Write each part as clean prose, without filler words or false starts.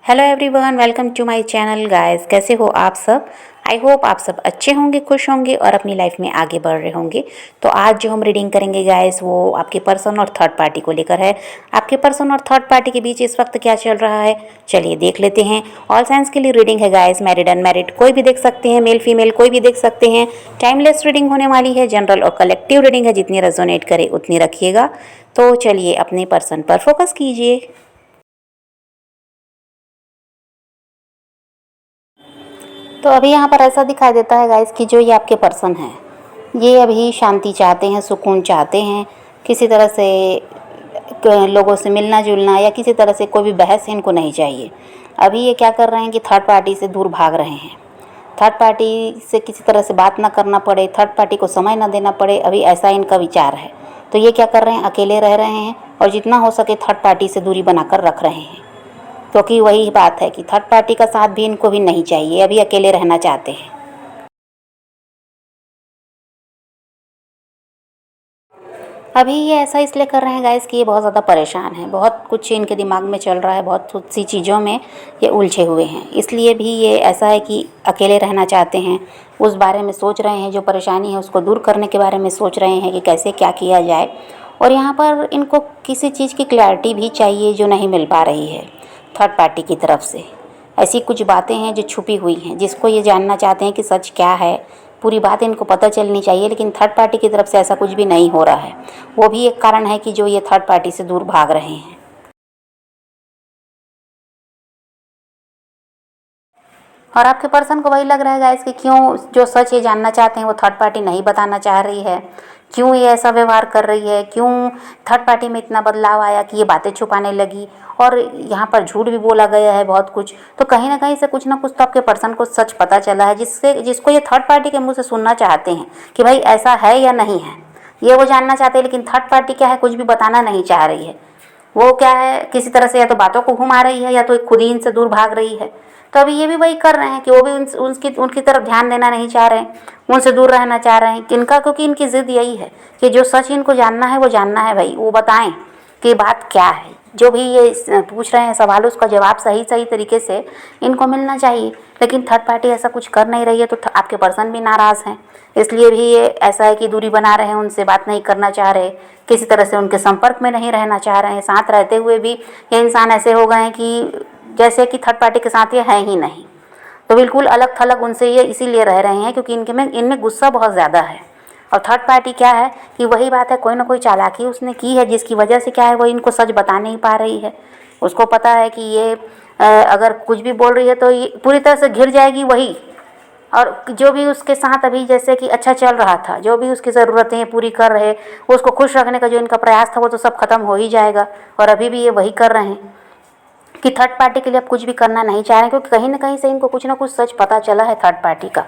Hello everyone, welcome to my channel guys. कैसे हो आप सब? आई होप आप सब अच्छे होंगे, खुश होंगे और अपनी लाइफ में आगे बढ़ रहे होंगे। तो आज जो हम रीडिंग करेंगे गाइस, वो आपके पर्सन और थर्ड पार्टी को लेकर है। आपके पर्सन और थर्ड पार्टी के बीच इस वक्त क्या चल रहा है, चलिए देख लेते हैं। ऑल साइंस के लिए रीडिंग है गाइस, मैरिड अनमैरिड कोई भी देख सकते हैं, मेल फीमेल कोई भी देख सकते हैं। टाइमलेस रीडिंग होने वाली है, जनरल और कलेक्टिव रीडिंग है, जितनी रेजोनेट करे उतनी रखिएगा। तो चलिए अपने पर्सन पर फोकस कीजिए। तो अभी यहाँ पर ऐसा दिखाई देता है गाइस कि जो ये आपके पर्सन हैं, ये अभी शांति चाहते हैं, सुकून चाहते हैं। किसी तरह से लोगों से मिलना जुलना या किसी तरह से कोई भी बहस इनको नहीं चाहिए। अभी ये क्या कर रहे हैं कि थर्ड पार्टी से दूर भाग रहे हैं। थर्ड पार्टी से किसी तरह से बात ना करना पड़े, थर्ड पार्टी को समय ना देना पड़े, अभी ऐसा इनका विचार है। तो ये क्या कर रहे हैं, अकेले रह रहे हैं और जितना हो सके थर्ड पार्टी से दूरी बनाकर रख रहे हैं। क्योंकि वही बात है कि थर्ड पार्टी का साथ भी इनको भी नहीं चाहिए, अभी अकेले रहना चाहते हैं। अभी ये ऐसा इसलिए कर रहे हैं गाइस कि ये बहुत ज़्यादा परेशान हैं, बहुत कुछ इनके दिमाग में चल रहा है, बहुत कुछ सी चीज़ों में ये उलझे हुए हैं। इसलिए भी ये ऐसा है कि अकेले रहना चाहते हैं, उस बारे में सोच रहे हैं, जो परेशानी है उसको दूर करने के बारे में सोच रहे हैं कि कैसे क्या किया जाए। और यहाँ पर इनको किसी चीज़ की क्लैरिटी भी चाहिए जो नहीं मिल पा रही है थर्ड पार्टी की तरफ से। ऐसी कुछ बातें हैं जो छुपी हुई हैं, जिसको ये जानना चाहते हैं कि सच क्या है। पूरी बात इनको पता चलनी चाहिए, लेकिन थर्ड पार्टी की तरफ से ऐसा कुछ भी नहीं हो रहा है। वो भी एक कारण है कि जो ये थर्ड पार्टी से दूर भाग रहे हैं। और आपके पर्सन को वही लग रहा है गाइस कि क्यों जो सच ये जानना चाहते हैं वो थर्ड पार्टी नहीं बताना चाह रही है, क्यों ये ऐसा व्यवहार कर रही है, क्यों थर्ड पार्टी में इतना बदलाव आया कि ये बातें छुपाने लगी। और यहाँ पर झूठ भी बोला गया है बहुत कुछ। तो कहीं ना कहीं से कुछ ना कुछ तो आपके पर्सन को सच पता चला है, जिसको ये थर्ड पार्टी के मुंह से सुनना चाहते हैं कि भाई ऐसा है या नहीं है। ये वो जानना चाहते हैं, लेकिन थर्ड पार्टी क्या है, कुछ भी बताना नहीं चाह रही है। वो क्या है, किसी तरह से या तो बातों को घुमा रही है या तो खुद ही इनसे दूर भाग रही है। तो अभी ये भी वही कर रहे हैं कि वो भी उनकी तरफ ध्यान देना नहीं चाह रहे हैं, उनसे दूर रहना चाह रहे हैं। इनका क्योंकि इनकी ज़िद यही है कि जो सच इनको जानना है वो जानना है भाई, वो बताएं कि बात क्या है। जो भी ये पूछ रहे हैं सवाल, उसका जवाब सही सही तरीके से इनको मिलना चाहिए। लेकिन थर्ड पार्टी ऐसा कुछ कर नहीं रही है, तो आपके पर्सन भी नाराज़ हैं। इसलिए भी ये ऐसा है कि दूरी बना रहे हैं, उनसे बात नहीं करना चाह रहे, किसी तरह से उनके संपर्क में नहीं रहना चाह रहे हैं। साथ रहते हुए भी ये इंसान ऐसे हो गए हैं कि जैसे कि थर्ड पार्टी के साथ ये है ही नहीं। तो बिल्कुल अलग थलग उनसे ये इसीलिए रह रहे हैं क्योंकि इनमें गुस्सा बहुत ज़्यादा है। और थर्ड पार्टी क्या है कि वही बात है, कोई ना कोई चालाकी उसने की है, जिसकी वजह से क्या है वो इनको सच बता नहीं पा रही है। उसको पता है कि ये अगर कुछ भी बोल रही है तो ये पूरी तरह से घिर जाएगी वही। और जो भी उसके साथ अभी जैसे कि अच्छा चल रहा था, जो भी उसकी ज़रूरतें पूरी कर रहे, उसको खुश रखने का जो इनका प्रयास था वो तो सब खत्म हो ही जाएगा। और अभी भी ये वही कर रहे हैं कि थर्ड पार्टी के लिए अब कुछ भी करना नहीं चाह रहे हैं, क्योंकि कहीं ना कहीं से इनको कुछ ना कुछ सच पता चला है थर्ड पार्टी का,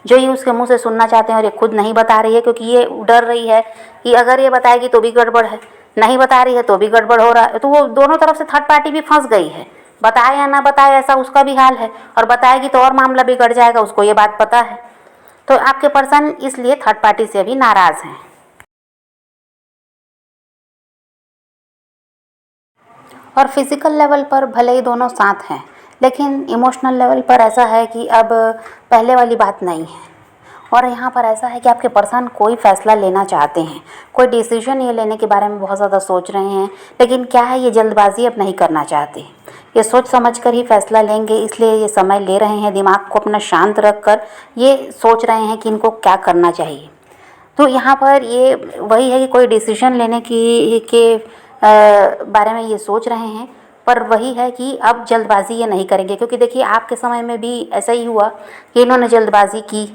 जो ये उसके मुंह से सुनना चाहते हैं। और ये खुद नहीं बता रही है क्योंकि ये डर रही है कि अगर ये बताएगी तो भी गड़बड़ है, नहीं बता रही है तो भी गड़बड़ हो रहा है। तो वो दोनों तरफ से थर्ड पार्टी भी फंस गई है, बताए या ना बताए ऐसा उसका भी हाल है, और बताएगी तो और मामला बिगड़ जाएगा, उसको ये बात पता है। तो आपके पर्सन इसलिए थर्ड पार्टी से अभी नाराज़ हैं। और फिज़िकल लेवल पर भले ही दोनों साथ हैं, लेकिन इमोशनल लेवल पर ऐसा है कि अब पहले वाली बात नहीं है। और यहाँ पर ऐसा है कि आपके पर्सन कोई फ़ैसला लेना चाहते हैं, कोई डिसीजन ये लेने के बारे में बहुत ज़्यादा सोच रहे हैं। लेकिन क्या है, ये जल्दबाजी अब नहीं करना चाहते, ये सोच समझ कर ही फ़ैसला लेंगे। इसलिए ये समय ले रहे हैं, दिमाग को अपना शांत रख कर ये सोच रहे हैं कि इनको क्या करना चाहिए। तो यहाँ पर ये वही है कि कोई डिसीजन लेने की के बारे में ये सोच रहे हैं, पर वही है कि अब जल्दबाजी ये नहीं करेंगे। क्योंकि देखिए आपके समय में भी ऐसा ही हुआ कि इन्होंने जल्दबाजी की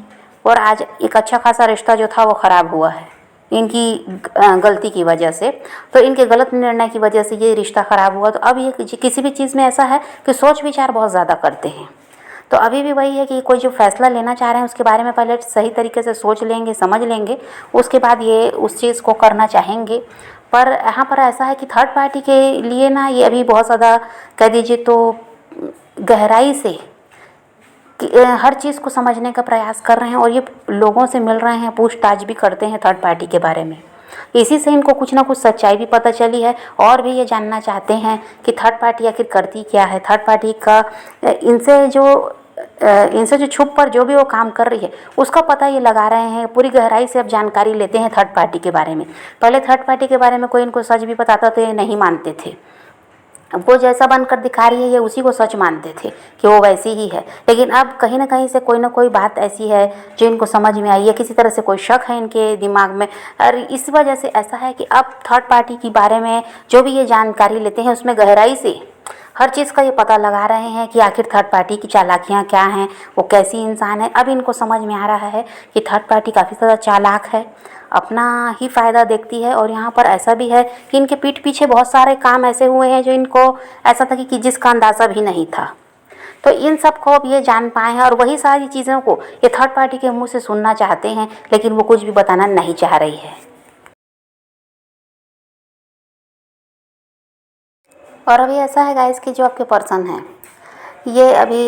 और आज एक अच्छा खासा रिश्ता जो था वो ख़राब हुआ है इनकी गलती की वजह से। तो इनके गलत निर्णय की वजह से ये रिश्ता ख़राब हुआ। तो अब ये किसी भी चीज़ में ऐसा है कि सोच विचार बहुत ज़्यादा करते हैं। तो अभी भी वही है कि कोई जो फैसला लेना चाह रहे हैं उसके बारे में पहले सही तरीके से सोच लेंगे, समझ लेंगे, उसके बाद ये उस चीज़ को करना चाहेंगे। पर यहाँ पर ऐसा है कि थर्ड पार्टी के लिए ना ये अभी बहुत ज़्यादा कह दीजिए तो गहराई से हर चीज़ को समझने का प्रयास कर रहे हैं। और ये लोगों से मिल रहे हैं, पूछताछ भी करते हैं थर्ड पार्टी के बारे में। इसी से इनको कुछ ना कुछ सच्चाई भी पता चली है और भी ये जानना चाहते हैं कि थर्ड पार्टी आखिर करती क्या है, थर्ड पार्टी का इनसे जो छुप पर जो भी वो काम कर रही है उसका पता ये लगा रहे हैं। पूरी गहराई से अब जानकारी लेते हैं थर्ड पार्टी के बारे में। पहले थर्ड पार्टी के बारे में कोई इनको सच भी बताता तो ये नहीं मानते थे। अब वो जैसा बनकर दिखा रही है ये उसी को सच मानते थे कि वो वैसी ही है। लेकिन अब कहीं ना कहीं से कोई ना कोई बात ऐसी है जो इनको समझ में आई है, किसी तरह से कोई शक है इनके दिमाग में, और इस वजह से ऐसा है कि अब थर्ड पार्टी के बारे में जो भी ये जानकारी लेते हैं उसमें गहराई से हर चीज़ का ये पता लगा रहे हैं कि आखिर थर्ड पार्टी की चालाकियाँ क्या हैं, वो कैसी इंसान है। अब इनको समझ में आ रहा है कि थर्ड पार्टी काफ़ी ज़्यादा चालाक है, अपना ही फ़ायदा देखती है। और यहाँ पर ऐसा भी है कि इनके पीठ पीछे बहुत सारे काम ऐसे हुए हैं जो इनको ऐसा था कि जिसका अंदाज़ा भी नहीं था। तो इन सब को अब ये जान पाए हैं और वही सारी चीज़ों को ये थर्ड पार्टी के मुंह से सुनना चाहते हैं, लेकिन वो कुछ भी बताना नहीं चाह रही है। और अभी ऐसा है गाइस कि जो आपके पर्सन हैं ये अभी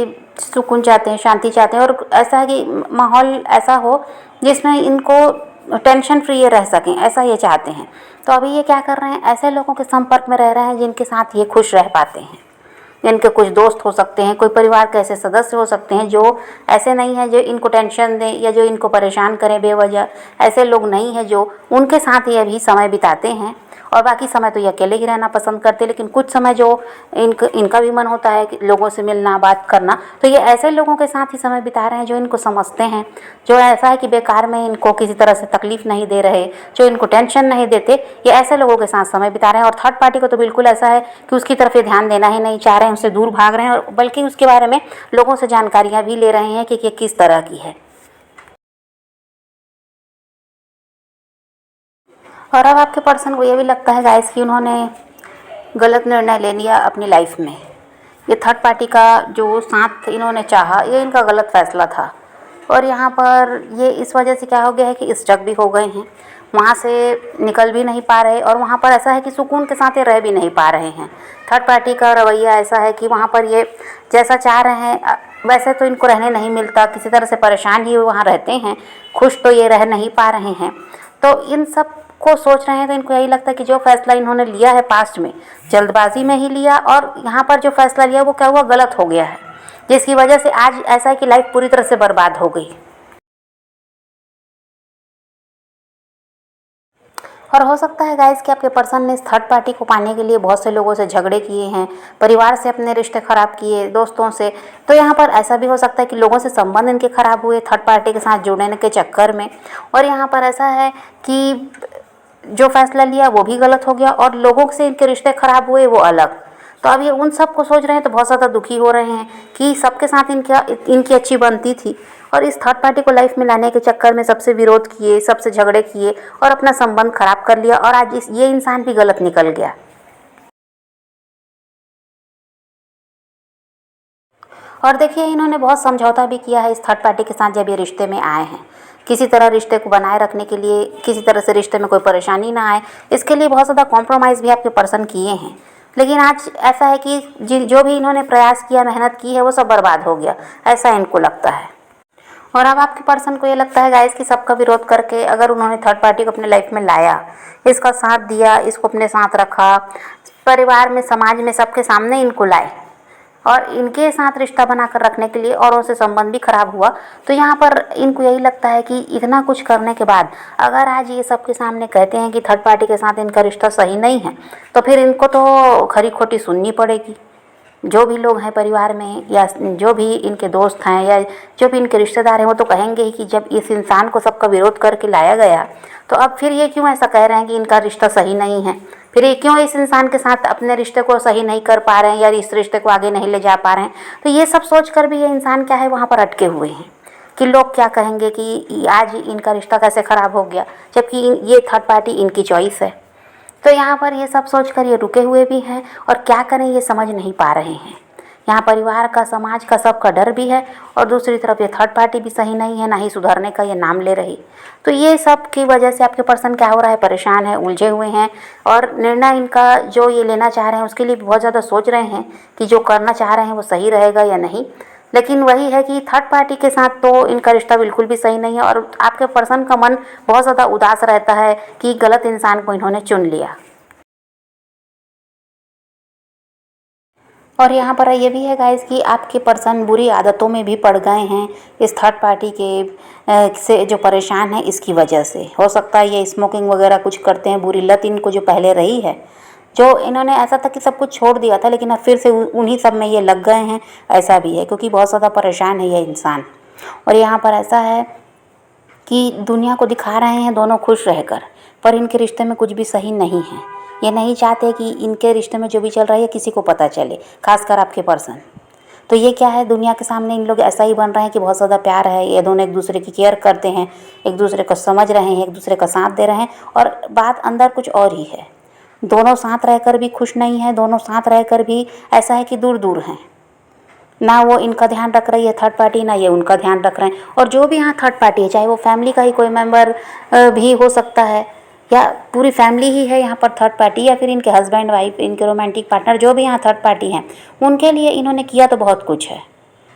सुकून चाहते हैं, शांति चाहते हैं, और ऐसा है कि माहौल ऐसा हो जिसमें इनको टेंशन फ्री ये रह सकें, ऐसा ये चाहते हैं। तो अभी ये क्या कर रहे हैं, ऐसे लोगों के संपर्क में रह रहे हैं जिनके साथ ये खुश रह पाते हैं। इनके कुछ दोस्त हो सकते हैं, कोई परिवार के ऐसे सदस्य हो सकते हैं जो ऐसे नहीं हैं जो इनको टेंशन दें या जो इनको परेशान करें बेवजह। ऐसे लोग नहीं हैं जो उनके साथ ये अभी समय बिताते हैं, और बाकी समय तो ये अकेले ही रहना पसंद करते हैं। लेकिन कुछ समय जो इनका भी मन होता है कि लोगों से मिलना, बात करना, तो ये ऐसे लोगों के साथ ही समय बिता रहे हैं जो इनको समझते हैं, जो ऐसा है कि बेकार में इनको किसी तरह से तकलीफ नहीं दे रहे, जो इनको टेंशन नहीं देते। ये ऐसे लोगों के साथ समय बिता रहे हैं। और थर्ड पार्टी को तो बिल्कुल ऐसा है कि उसकी तरफ ये ध्यान देना ही नहीं चाह रहे हैं, उससे दूर भाग रहे हैं, और बल्कि उसके बारे में लोगों से जानकारियाँ भी ले रहे हैं कि ये किस तरह की है। और अब आपके पर्सन को ये भी लगता है गाइस कि उन्होंने गलत निर्णय ले लिया अपनी लाइफ में। ये थर्ड पार्टी का जो साथ इन्होंने चाहा ये इनका गलत फैसला था, और यहाँ पर ये इस वजह से क्या हो गया है कि स्टक भी हो गए हैं, वहाँ से निकल भी नहीं पा रहे, और वहाँ पर ऐसा है कि सुकून के साथ ये रह भी नहीं पा रहे हैं। थर्ड पार्टी का रवैया ऐसा है कि वहाँ पर ये जैसा चाह रहे हैं वैसे तो इनको रहने नहीं मिलता, किसी तरह से परेशान ही वहाँ रहते हैं, खुश तो ये रह नहीं पा रहे हैं। तो इन सब को सोच रहे हैं तो इनको यही लगता है कि जो फैसला इन्होंने लिया है पास्ट में, जल्दबाजी में ही लिया, और यहाँ पर जो फैसला लिया वो क्या हुआ, गलत हो गया है, जिसकी वजह से आज ऐसा है कि लाइफ पूरी तरह से बर्बाद हो गई। और हो सकता है गाइस कि आपके पर्सन ने इस थर्ड पार्टी को पाने के लिए बहुत से लोगों से झगड़े किए हैं, परिवार से अपने रिश्ते ख़राब किए, दोस्तों से। तो यहाँ पर ऐसा भी हो सकता है कि लोगों से संबंध इनके ख़राब हुए थर्ड पार्टी के साथ जुड़ने के चक्कर में। और यहाँ पर ऐसा है कि जो फैसला लिया वो भी गलत हो गया, और लोगों से इनके रिश्ते ख़राब हुए वो अलग। तो अब ये उन सब को सोच रहे हैं तो बहुत ज़्यादा दुखी हो रहे हैं कि सबके साथ इनकी अच्छी बनती थी, और इस थर्ड पार्टी को लाइफ में लाने के चक्कर में सबसे विरोध किए, सबसे झगड़े किए और अपना संबंध खराब कर लिया, और आज ये इंसान भी गलत निकल गया। और देखिए इन्होंने बहुत समझौता भी किया है इस थर्ड पार्टी के साथ जब ये रिश्ते में आए हैं। किसी तरह रिश्ते को बनाए रखने के लिए, किसी तरह से रिश्ते में कोई परेशानी ना आए, इसके लिए बहुत ज़्यादा कॉम्प्रोमाइज़ भी आपके पर्सन किए हैं। लेकिन आज ऐसा है कि जो भी इन्होंने प्रयास किया, मेहनत की है, वो सब बर्बाद हो गया, ऐसा इनको लगता है। और अब आपके पर्सन को ये लगता है गाइस कि सबका विरोध करके अगर उन्होंने थर्ड पार्टी को अपने लाइफ में लाया, इसका साथ दिया, इसको अपने साथ रखा, परिवार में, समाज में, सबके सामने इनको लाए, और इनके साथ रिश्ता बनाकर रखने के लिए औरों से संबंध भी खराब हुआ, तो यहाँ पर इनको यही लगता है कि इतना कुछ करने के बाद अगर आज ये सबके सामने कहते हैं कि थर्ड पार्टी के साथ इनका रिश्ता सही नहीं है, तो फिर इनको तो खरी खोटी सुननी पड़ेगी। जो भी लोग हैं परिवार में, या जो भी इनके दोस्त हैं, या जो भी इनके रिश्तेदार हैं, वो तो कहेंगे ही कि जब इस इंसान को सबका विरोध करके लाया गया तो अब फिर ये क्यों ऐसा कह रहे हैं कि इनका रिश्ता सही नहीं है, फिर ये क्यों इस इंसान के साथ अपने रिश्ते को सही नहीं कर पा रहे हैं या इस रिश्ते को आगे नहीं ले जा पा रहे हैं। तो ये सब सोच कर भी ये इंसान क्या है वहाँ पर अटके हुए हैं कि लोग क्या कहेंगे कि आज इनका रिश्ता कैसे ख़राब हो गया, जबकि ये थर्ड पार्टी इनकी चॉइस है। तो यहाँ पर ये सब सोच कर ये रुके हुए भी हैं, और क्या करें ये समझ नहीं पा रहे हैं। यहाँ परिवार का, समाज का, सबका डर भी है, और दूसरी तरफ ये थर्ड पार्टी भी सही नहीं है, ना ही सुधरने का ये नाम ले रही। तो ये सब की वजह से आपके पर्सन क्या हो रहा है, परेशान है, उलझे हुए हैं, और निर्णय इनका जो ये लेना चाह रहे हैं उसके लिए बहुत ज़्यादा सोच रहे हैं कि जो करना चाह रहे हैं वो सही रहेगा या नहीं। लेकिन वही है कि थर्ड पार्टी के साथ तो इनका रिश्ता बिल्कुल भी सही नहीं है और आपके पर्सन का मन बहुत ज़्यादा उदास रहता है कि गलत इंसान को इन्होंने चुन लिया। और यहाँ पर ये भी है गाइस कि आपके पर्सन बुरी आदतों में भी पड़ गए हैं इस थर्ड पार्टी के से जो परेशान है इसकी वजह से। हो सकता है ये स्मोकिंग वगैरह कुछ करते हैं, बुरी लत इनको जो पहले रही है, जो इन्होंने ऐसा था कि सब कुछ छोड़ दिया था लेकिन अब फिर से उन्हीं सब में ये लग गए हैं, ऐसा भी है क्योंकि बहुत ज़्यादा परेशान है ये इंसान। और यहाँ पर ऐसा है कि दुनिया को दिखा रहे हैं दोनों खुश रहकर, पर इनके रिश्ते में कुछ भी सही नहीं है। ये नहीं चाहते कि इनके रिश्ते में जो भी चल रहा है किसी को पता चले, खासकर आपके पर्सन। तो ये क्या है, दुनिया के सामने इन लोग ऐसा ही बन रहे हैं कि बहुत ज़्यादा प्यार है, ये दोनों एक दूसरे की केयर करते हैं, एक दूसरे को समझ रहे हैं, एक दूसरे का साथ दे रहे हैं, और बात अंदर कुछ और ही है। दोनों साथ रहकर भी खुश नहीं है, दोनों साथ रहकर भी ऐसा है कि दूर दूर हैं। ना वो इनका ध्यान रख रही है थर्ड पार्टी, ना ये उनका ध्यान रख रहे हैं। और जो भी यहाँ थर्ड पार्टी है, चाहे वो फैमिली का ही कोई मेंबर भी हो सकता है या पूरी फैमिली ही है यहाँ पर थर्ड पार्टी, या फिर इनके हस्बैंड वाइफ, इनके रोमांटिक पार्टनर, जो भी यहाँ थर्ड पार्टी हैं, उनके लिए इन्होंने किया तो बहुत कुछ है।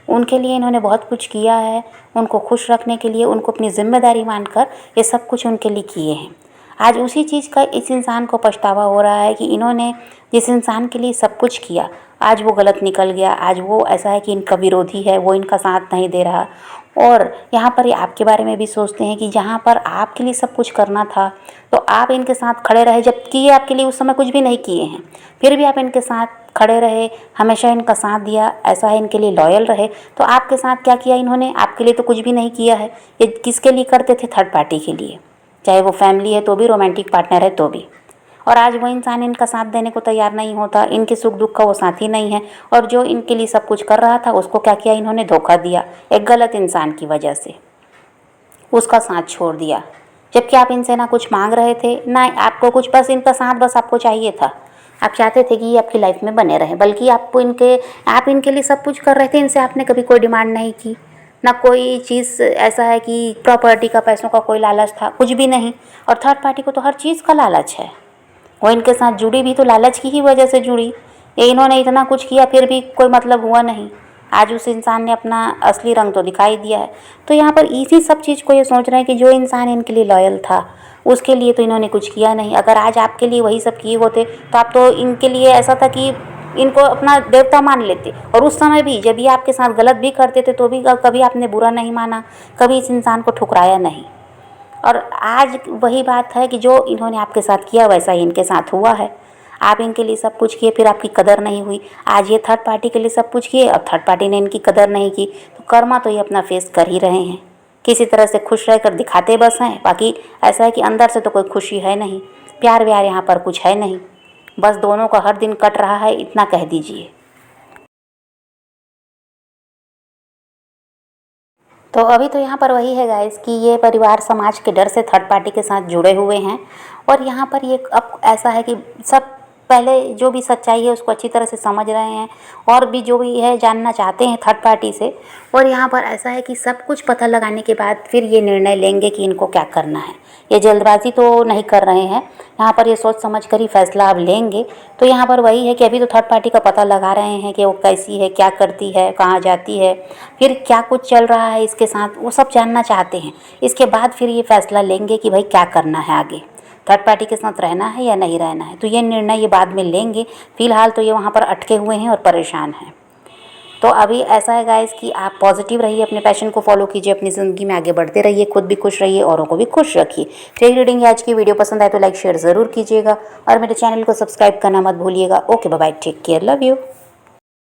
उनके लिए इन्होंने बहुत कुछ किया है, उनको खुश रखने के लिए, उनको अपनी जिम्मेदारी मानकर ये सब कुछ उनके लिए किए हैं। आज उसी चीज़ का इस इंसान को पछतावा हो रहा है कि इन्होंने जिस इंसान के लिए सब कुछ किया, आज वो गलत निकल गया। आज वो ऐसा है कि इनका विरोधी है, वो इनका साथ नहीं दे रहा। और यहाँ पर ये आपके बारे में भी सोचते हैं कि जहाँ पर आपके लिए सब कुछ करना था तो आप इनके साथ खड़े रहे, जबकि ये आपके लिए उस समय कुछ भी नहीं किए हैं, फिर भी आप इनके साथ खड़े रहे, हमेशा इनका साथ दिया, ऐसा है इनके लिए लॉयल रहे। तो आपके साथ क्या किया इन्होंने? आपके लिए तो कुछ भी नहीं किया है। ये किसके लिए करते थे? थर्ड पार्टी के लिए, चाहे वो फैमिली है तो भी, रोमांटिक पार्टनर है तो भी। और आज वो इंसान इनका साथ देने को तैयार नहीं होता, इनके सुख दुख का वो साथी नहीं है। और जो इनके लिए सब कुछ कर रहा था उसको क्या किया इन्होंने? धोखा दिया। एक गलत इंसान की वजह से उसका साथ छोड़ दिया, जबकि आप इनसे ना कुछ मांग रहे थे, ना आपको कुछ, बस इनका साथ बस आपको चाहिए था। आप चाहते थे कि ये आपकी लाइफ में बने रहें, बल्कि आप इनके लिए सब कुछ कर रहे थे। इनसे आपने कभी कोई डिमांड नहीं की, ना कोई चीज़ ऐसा है कि प्रॉपर्टी का, पैसों का कोई लालच था, कुछ भी नहीं। और थर्ड पार्टी को तो हर चीज़ का लालच है। वो इनके साथ जुड़ी भी तो लालच की ही वजह से जुड़ी। ये इन्होंने इतना कुछ किया फिर भी कोई मतलब हुआ नहीं। आज उस इंसान ने अपना असली रंग तो दिखाई दिया है। तो यहाँ पर इसी सब चीज़ को ये सोच रहे हैं कि जो इंसान इनके लिए लॉयल था उसके लिए तो इन्होंने कुछ किया नहीं। अगर आज आपके लिए वही सब किए होते तो आप तो इनके लिए ऐसा था कि इनको अपना देवता मान लेते। और उस समय भी जब ये आपके साथ गलत भी करते थे तो भी कभी आपने बुरा नहीं माना, कभी इस इंसान को ठुकराया नहीं। और आज वही बात है कि जो इन्होंने आपके साथ किया वैसा ही इनके साथ हुआ है। आप इनके लिए सब कुछ किए, फिर आपकी कदर नहीं हुई। आज ये थर्ड पार्टी के लिए सब कुछ किए, अब थर्ड पार्टी ने इनकी कदर नहीं की। तो कर्मा तो ये अपना फेस कर ही रहे हैं, किसी तरह से खुश रहकर दिखाते बस हैं। बाकी ऐसा है कि अंदर से तो कोई खुशी है नहीं, प्यार व्यार यहाँ पर कुछ है नहीं। बस दोनों का हर दिन कट रहा है, इतना कह दीजिए। तो अभी तो यहाँ पर वही है गाइस कि ये परिवार समाज के डर से थर्ड पार्टी के साथ जुड़े हुए हैं। और यहाँ पर ये अब ऐसा है कि सब पहले जो भी सच्चाई है उसको अच्छी तरह से समझ रहे हैं, और भी जो भी है जानना चाहते हैं थर्ड पार्टी से। और यहाँ पर ऐसा है कि सब कुछ पता लगाने के बाद फिर ये निर्णय लेंगे कि इनको क्या करना है। ये जल्दबाजी तो नहीं कर रहे हैं, यहाँ पर ये सोच समझ कर ही फैसला अब लेंगे। तो यहाँ पर वही है कि अभी तो थर्ड पार्टी का पता लगा रहे हैं कि वो कैसी है, क्या करती है, कहाँ जाती है, फिर क्या कुछ चल रहा है इसके साथ, वो सब जानना चाहते हैं। इसके बाद फिर ये फैसला लेंगे कि भाई क्या करना है आगे, थर्ड पार्टी के साथ रहना है या नहीं रहना है। तो ये निर्णय ये बाद में लेंगे। फिलहाल तो ये वहाँ पर अटके हुए हैं और परेशान हैं। तो अभी ऐसा है गाइस कि आप पॉजिटिव रहिए, अपने पैशन को फॉलो कीजिए, अपनी ज़िंदगी में आगे बढ़ते रहिए, खुद भी खुश रहिए, औरों को भी खुश रखिए। तो ये रीडिंग आज की वीडियो पसंद आए तो लाइक शेयर ज़रूर कीजिएगा और मेरे चैनल को सब्सक्राइब करना मत भूलिएगा। Okay bye, take care, love you.